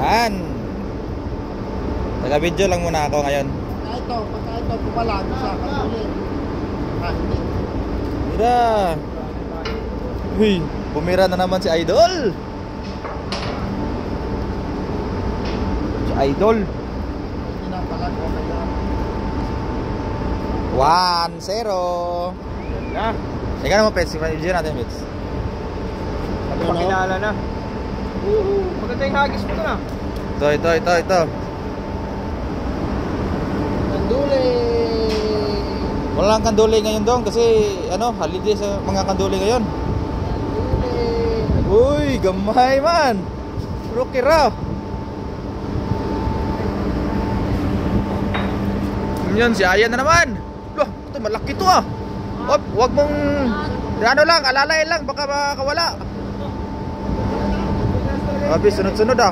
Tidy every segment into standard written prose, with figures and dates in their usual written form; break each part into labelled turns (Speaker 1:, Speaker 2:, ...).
Speaker 1: Yan. Taga-video lang muna ako ngayon.
Speaker 2: Pagka ito, pumalado siya. Kasi hindi.
Speaker 1: Mira. Uy, bumira na naman si Idol. Si Idol.
Speaker 2: Hindi na pala ko kaya.
Speaker 1: 1-0.
Speaker 3: Na.
Speaker 1: Teka naman, Pets. Video natin, Pets.
Speaker 3: Pakilala na. Maganda yung hagis mo na.
Speaker 1: Ito.
Speaker 2: Kanduli.
Speaker 1: Wala lang kanduli ngayon doon kasi holiday sa mga kanduli ngayon. Uy, gamay man. Rookie raw. Yun, si Ayan na naman. Loh, ito malaki to ah. Wag mong lang, alalay lang, baka makawala. Abi, sunod-sunod ah.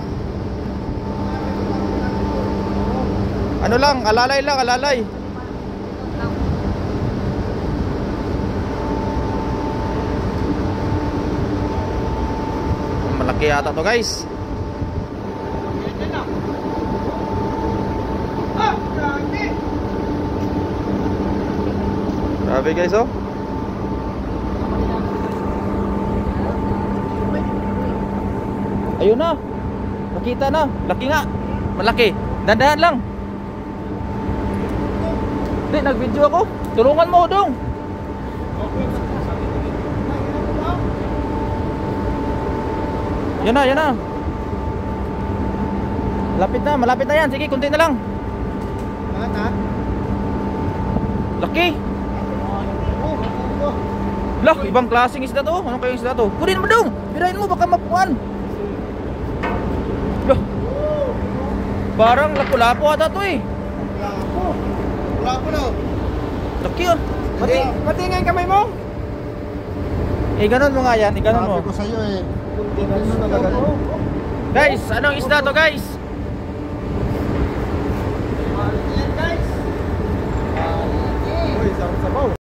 Speaker 1: Alalay lang, alalay. Malaki yata to, guys. Grabe guys, oh. Ayun na. Nakita na. Laki nga. Malaki. Dandahan lang. Hindi, nag-video ako. Tulungan mo, dong. Yan na. Malapit na yan. Sige, kunti na lang. Laki. Lah, ibang klaseng isda to. Ano kayong isda to? Kunin mo dong. Birahin mo, baka mapuan. Lah. Parang lapu-lapu ata to eh.
Speaker 2: Lapu daw.
Speaker 1: Laki ah.
Speaker 3: Pati nga yung kamay mo.
Speaker 1: Ganon mo nga yan. Ganon mo.
Speaker 2: Sabi ko sa'yo eh.
Speaker 1: Guys, anong isda to, guys?
Speaker 2: Uy, sarap sabaw.